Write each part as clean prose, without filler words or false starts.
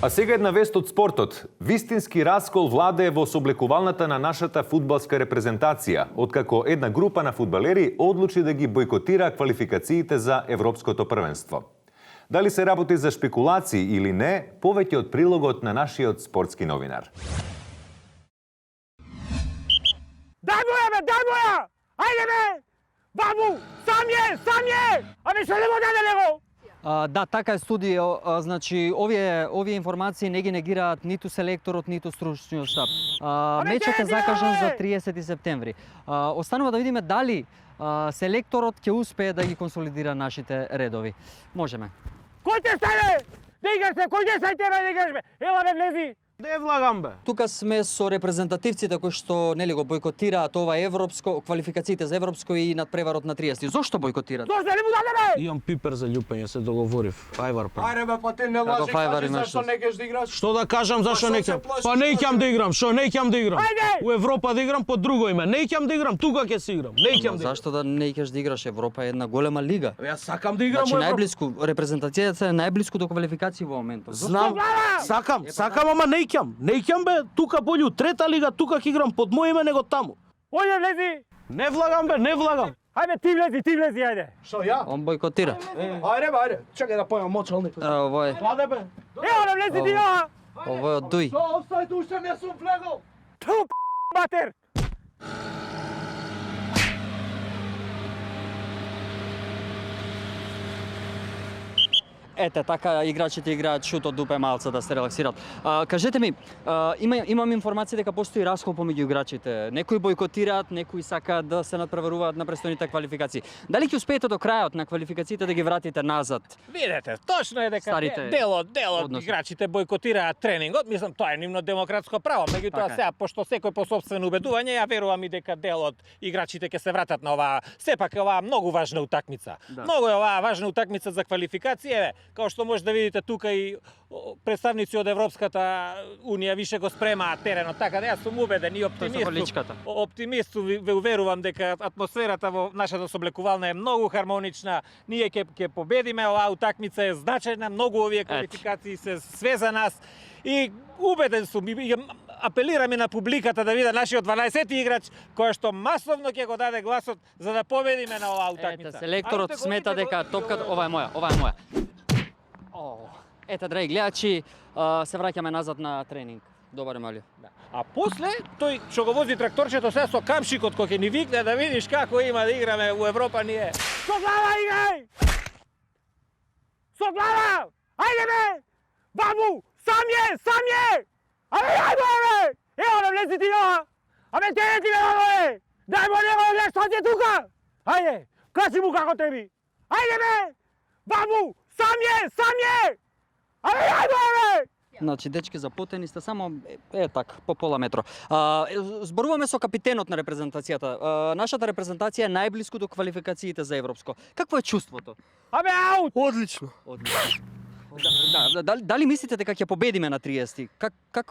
А сега една вест од спортот. Вистински раскол владее во соблекувалната на нашата фудбалска репрезентација, откако една група на фудбалери одлучи да ги бойкотира квалификациите за Европското првенство. Дали се работи за шпекулации или не, повеќе од прилогот на нашиот спортски новинар. Дай боја! Ајде бе! Бабу, сам е! Ами што не го даде него? Да, така е студио. Значи, овие информации не ги негираат ниту селекторот, ниту стручниот штаб. Мечот е закажан за 30 септември. Останува да видиме дали селекторот ќе успее да ги консолидира нашите редови. Можеме. Кој те стане? Да играш се, кој те стане тебе да играш бе? Ела бе, влези! Не влагам бе. Тука сме со репрезентативците кои што нели го бойкотираат ова европско, квалификациите за европско и надпреварот на 30. Зошто бойкотираат? Зошто не му даде бе? Имам пипер за љупење, се договорив. Фајвар па. Ајде бе, па ти не Како лажи, фајвар кажи имаш? зашто не кеш да играш. Што да кажам зашо Па не што ќам? се плашиш, Па не ќам да играм, што не ќам да играм? Ајде! У Европа да играм под друго име. Не ќам да играм, тука ќе се играм. Не ќам да играм. Зашто да не икаш да играш? Европа е една голема лига. Јас сакам да играм Значи во Европа. најблиску, репрезентацијата е најблиску до квалификации во моментот. Знам, сакам, ама не ќам. Не ќам бе, тука болju трета лига, тука ќе играм под моје име него таму. Ојде, влези! Не влагам бе, не влагам. Ајде, ти влези, ајде! Што ја? Он бойкотира. Ајде бе, ајде. Чекај да појмам мочалник. Ово е, Владе бе. Ево да влези ти ја! ово е од Дуј. Што офсајд уште не сум влегол. Ту, матер! Ете, така играчите играат шут од дупе малце да се релаксираат. Кажете ми, имам информација дека постои раскол помеѓу играчите. Некои бойкотираат, некои сакаат да се надпреваруваат на престојните квалификации. Дали ќе успеете до крајот на квалификациите да ги вратите назад? Видете, точно е дека Старите дел од односи. играчите бойкотираат тренингот. Мислам, тоа е нивно демократско право. Меѓутоа Така е. сега, пошто секој по сопствено убедување, ја верувам и дека дел од играчите ќе се вратат на оваа, сепак е оваа многу важна утакмица. Да. Многу е оваа важна утакмица за квалификација, еве, као што може да видите тука и представници од Европската унија више го спремаат теренот, така да јас сум убеден и Тоа оптимист. се количката. Оптимист ве уверувам дека атмосферата во нашата соблекувална е многу хармонична. Ние ќе победиме, оваа утакмица е значајна, многу овие квалификации се све за нас и убеден сум и апелирам и на публиката да види нашиот 12-ти играч кој што масовно ќе го даде гласот за да победиме на оваа утакмица. Ете, селекторот Ајде, смета голите дека топката, ова е моја. Ете, драги гледачи, се враќаме назад на тренинг. Добар Емалио. А после тој што го вози тракторчето се со камшикот кој ќе ни викне да видиш како има да играме у Европа ние. Со глава играј! Со глава! Ајде бе! Бабу, сам е! Абе, ајде бе! Ево да влези ти ја! Абе, тене ти ме бе! Дај му него да гледаш што ти е тука! Ајде, качи му како теби! Ајде бе! Бабу, сам е! Абе, ајде бе! Значи, дечки запотени сте само так, по пола метро. Зборуваме со капитенот на репрезентацијата. Нашата репрезентација е најблиску до квалификациите за европско. Какво е чувството? Абе, аут! Одлично. Дали мислите дека ќе победиме на 30?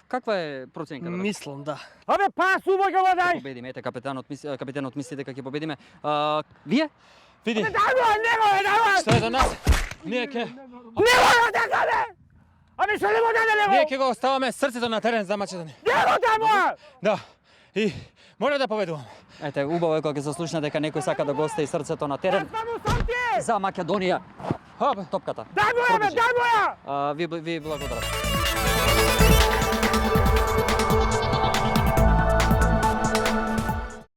Каква е проценката? Мислам, да. Абе, пасува ќе го дај! Победиме, ете, капитенот мисли дека ќе победиме. Вие? Види, Дај му, него! што е за нас? Ние ќе Него да дека бе! Абе, што не го даде него? ќе го оставаме срцето на терен за Македонија. Него дај му! Да. И мора да победуваме. Ете, убаво е кога ќе се слушне дека некој сака да го остави срцето на терен Само сам ти е! за Македонија. Топката. Дај му ја, бе, дај му ја! Ви благодарам.